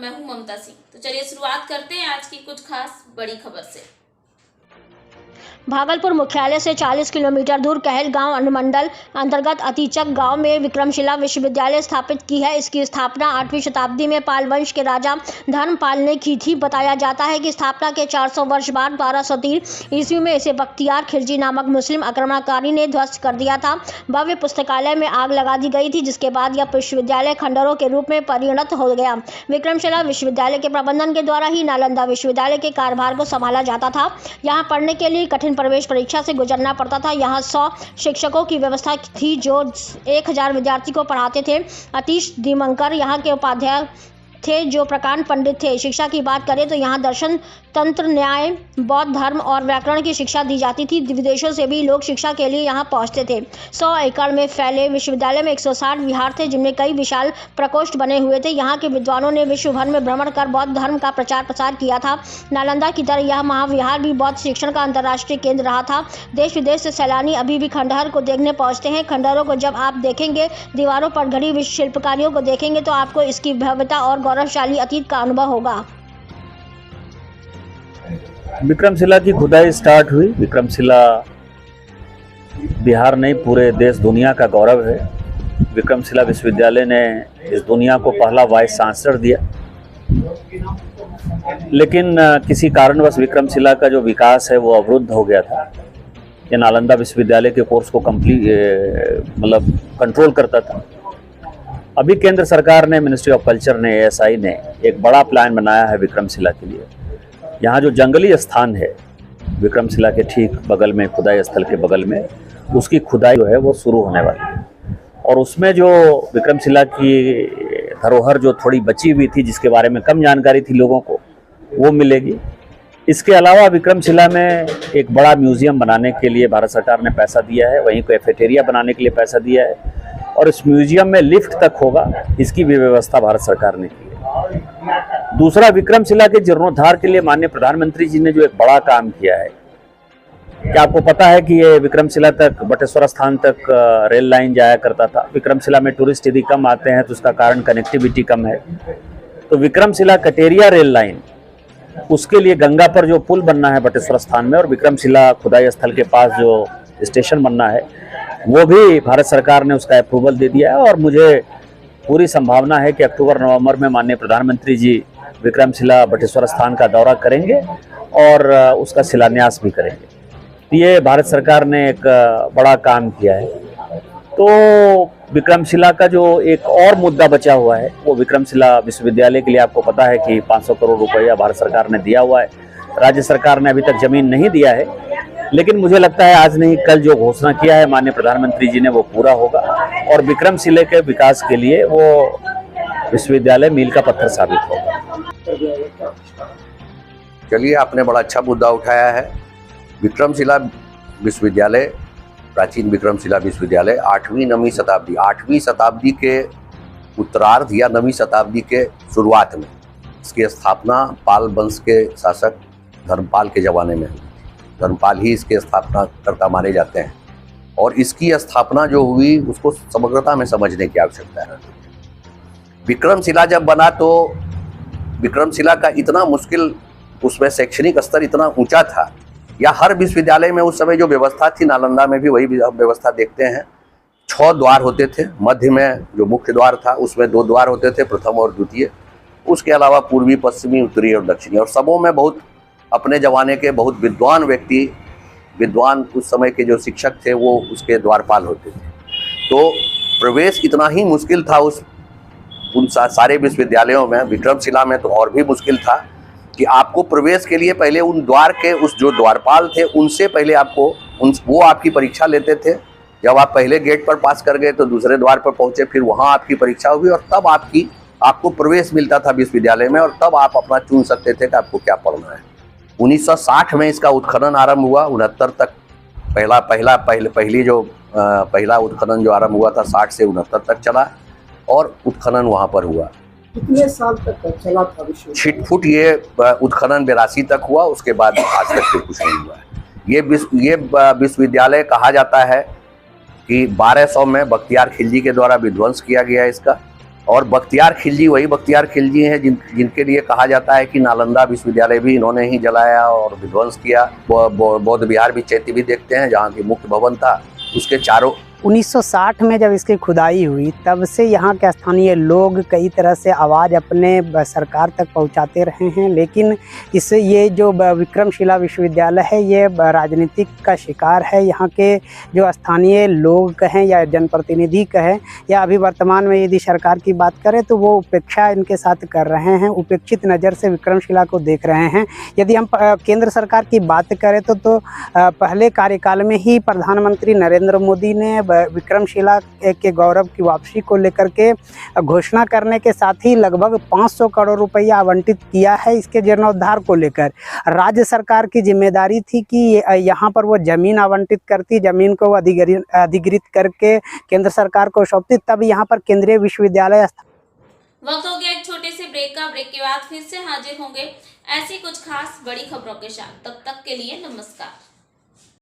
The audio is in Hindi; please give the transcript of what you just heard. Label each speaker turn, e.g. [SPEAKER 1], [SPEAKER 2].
[SPEAKER 1] मैं हूं ममता सिंह। तो चलिए शुरुआत करते हैं आज की कुछ खास बड़ी खबर से।
[SPEAKER 2] भागलपुर मुख्यालय से 40 किलोमीटर दूर कहलगांव अनुमंडल अंतर्गत अतीचक गांव में विक्रमशिला विश्वविद्यालय स्थापित की है। इसकी स्थापना 8वीं शताब्दी में पाल वंश के राजा धर्मपाल ने की थी। बताया जाता है कि स्थापना के 400 वर्ष बाद 1203 ईस्वी में इसे बख्तियार खिलजी नामक मुस्लिम आक्रमणकारी ने ध्वस्त कर दिया था। भव्य पुस्तकालय में आग लगा दी गई थी, जिसके बाद यह विश्वविद्यालय खंडरों के रूप में परिणत हो गया। विक्रमशिला विश्वविद्यालय के प्रबंधन के द्वारा ही नालंदा विश्वविद्यालय के कार्यभार को संभाला जाता था। यहाँ पढ़ने के लिए कठिन प्रवेश परीक्षा से गुजरना पड़ता था। यहाँ 100 शिक्षकों की व्यवस्था थी जो 1000 विद्यार्थी को पढ़ाते थे। अतीश दीमंकर यहाँ के उपाध्याय थे जो प्रकांड पंडित थे। शिक्षा की बात करें तो यहाँ दर्शन, तंत्र, न्याय, बौद्ध धर्म और व्याकरण की शिक्षा दी जाती थी। विदेशों से भी लोग शिक्षा के लिए यहाँ पहुँचते थे। 100 एकड़ में फैले विश्वविद्यालय में 160 विहार थे, जिनमें कई विशाल प्रकोष्ठ बने हुए थे। यहाँ के विद्वानों ने विश्व भर में भ्रमण कर बौद्ध धर्म का प्रचार प्रसार किया था। नालंदा की तरह यह महाविहार भी बौद्ध शिक्षण का अंतर्राष्ट्रीय केंद्र रहा था। देश विदेश से सैलानी अभी भी खंडहर को देखने पहुँचते हैं। खंडहरों को जब आप देखेंगे, दीवारों पर घड़ी हुई शिल्पकारियों को देखेंगे तो आपको इसकी भव्यता और गौरवशाली अतीत का अनुभव होगा।
[SPEAKER 3] विक्रमशिला की खुदाई स्टार्ट हुई। विक्रमशिला बिहार नहीं, पूरे देश दुनिया का गौरव है। विक्रमशिला विश्वविद्यालय ने इस दुनिया को पहला वाइस चांसलर दिया, लेकिन किसी कारणवश विक्रमशिला का जो विकास है वो अवरुद्ध हो गया था। ये नालंदा विश्वविद्यालय के कोर्स को कंट्रोल करता था। अभी केंद्र सरकार ने, मिनिस्ट्री ऑफ कल्चर ने, ASI ने एक बड़ा प्लान बनाया है विक्रमशिला के लिए। यहाँ जो जंगली स्थान है विक्रमशिला के ठीक बगल में, खुदाई स्थल के बगल में, उसकी खुदाई जो है वो शुरू होने वाली है। और उसमें जो विक्रमशिला की धरोहर जो थोड़ी बची हुई थी, जिसके बारे में कम जानकारी थी लोगों को, वो मिलेगी। इसके अलावा विक्रमशिला में एक बड़ा म्यूजियम बनाने के लिए भारत सरकार ने पैसा दिया है, वहीं कैफेटेरिया बनाने के लिए पैसा दिया है, और इस म्यूजियम में लिफ्ट तक होगा, इसकी भी व्यवस्था भारत सरकार ने की है। दूसरा, विक्रमशिला के जीर्णोद्धार के लिए माननीय प्रधानमंत्री जी ने जो एक बड़ा काम किया है, क्या आपको पता है कि ये विक्रमशिला तक, बटेश्वर स्थान तक रेल लाइन जाया करता था। विक्रमशिला में टूरिस्ट यदि कम आते हैं तो उसका कारण कनेक्टिविटी कम है। तो विक्रमशिला कटेरिया रेल लाइन, उसके लिए गंगा पर जो पुल बनना है बटेश्वर स्थान में, और विक्रमशिला खुदाई स्थल के पास जो स्टेशन बनना है, वो भी भारत सरकार ने उसका अप्रूवल दे दिया है। और मुझे पूरी संभावना है कि अक्टूबर-नवंबर में माननीय प्रधानमंत्री जी विक्रमशिला बटेश्वर स्थान का दौरा करेंगे और उसका शिलान्यास भी करेंगे। तो ये भारत सरकार ने एक बड़ा काम किया है। तो विक्रमशिला का जो एक और मुद्दा बचा हुआ है, वो विक्रमशिला विश्वविद्यालय के लिए आपको पता है कि 500 करोड़ रुपया भारत सरकार ने दिया हुआ है। राज्य सरकार ने अभी तक जमीन नहीं दिया है, लेकिन मुझे लगता है आज नहीं कल जो घोषणा किया है माननीय प्रधानमंत्री जी ने, वो पूरा होगा और विक्रमशिला के विकास के लिए वो विश्वविद्यालय मील का पत्थर साबित होगा।
[SPEAKER 4] चलिए, आपने बड़ा अच्छा मुद्दा उठाया है। विक्रमशिला विश्वविद्यालय, प्राचीन विक्रमशिला विश्वविद्यालय 8वीं शताब्दी के उत्तरार्ध या 9वीं शताब्दी के शुरुआत में इसकी स्थापना पाल वंश के शासक धर्मपाल के ज़माने में हुई। धर्मपाल ही इसके स्थापनाकर्ता माने जाते हैं, और इसकी स्थापना जो हुई उसको समग्रता में समझने की आवश्यकता है। विक्रमशिला जब बना तो विक्रमशिला का इतना मुश्किल, उसमें शैक्षणिक स्तर इतना ऊंचा था, या हर विश्वविद्यालय में उस समय जो व्यवस्था थी, नालंदा में भी वही व्यवस्था देखते हैं। 6 द्वार होते थे। मध्य में जो मुख्य द्वार था उसमें 2 द्वार होते थे, प्रथम और द्वितीय। उसके अलावा पूर्वी, पश्चिमी, उत्तरी और दक्षिणी। और सबों में बहुत अपने ज़माने के बहुत विद्वान व्यक्ति, विद्वान उस समय के जो शिक्षक थे वो उसके द्वारपाल होते थे। तो प्रवेश इतना ही मुश्किल था उन सारे विश्वविद्यालयों में, विक्रमशिला में तो और भी मुश्किल था कि आपको प्रवेश के लिए पहले उन द्वार के उस जो द्वारपाल थे उनसे पहले आपको वो आपकी परीक्षा लेते थे। जब आप पहले गेट पर पास कर गए तो दूसरे द्वार पर पहुँचे, फिर वहाँ आपकी परीक्षा हुई और तब आपको प्रवेश मिलता था विश्वविद्यालय में, और तब आप अपना चुन सकते थे कि आपको क्या पढ़ना है। 1960 में इसका उत्खनन आरंभ हुआ। 69 तक पहला उत्खनन जो आरंभ हुआ था 60 से 69 तक चला, और उत्खनन वहाँ पर हुआ।
[SPEAKER 5] कितने साल तक चला था विश्व?
[SPEAKER 4] छिटफुट ये उत्खनन 82 तक हुआ, उसके बाद आज तक फिर कुछ नहीं हुआ है। ये विश्वविद्यालय कहा जाता है कि 1200 में बख्तियार खिलजी के द्वारा विध्वंस किया गया इसका, और बख्तियार खिलजी वही बख्तियार खिलजी हैं जिनके लिए कहा जाता है कि नालंदा विश्वविद्यालय भी इन्होंने ही जलाया और विध्वंस किया। बौद्ध विहार भी चैत्य भी देखते हैं, जहाँ की मुख्य भवन था उसके चारों
[SPEAKER 6] 1960 में जब इसकी खुदाई हुई तब से यहाँ के स्थानीय लोग कई तरह से आवाज़ अपने सरकार तक पहुँचाते रहे हैं, लेकिन ये जो विक्रमशिला विश्वविद्यालय है ये राजनीतिक का शिकार है। यहाँ के जो स्थानीय लोग कहें या जनप्रतिनिधि कहें या अभी वर्तमान में यदि सरकार की बात करें तो वो उपेक्षा इनके साथ कर रहे हैं, उपेक्षित नज़र से विक्रमशिला को देख रहे हैं। यदि हम केंद्र सरकार की बात करें तो पहले कार्यकाल में ही प्रधानमंत्री नरेंद्र मोदी ने विक्रमशिला के गौरव की वापसी को लेकर के घोषणा करने के साथ ही लगभग 500 करोड़ रुपया आवंटित किया है इसके जीर्णोद्धार को लेकर। राज्य सरकार की जिम्मेदारी थी कि यहाँ पर वो ज़मीन आवंटित करती, ज़मीन को अधिग्रहित करके केंद्र सरकार को सौंपती, तब यहाँ पर केंद्रीय विश्वविद्यालय।
[SPEAKER 1] वक्त हो गया एक छोटे से ब्रेक का। ब्रेक के बाद फिर से हाजिर होंगे ऐसी कुछ खास बड़ी खबरों के साथ। तब तक के लिए नमस्कार।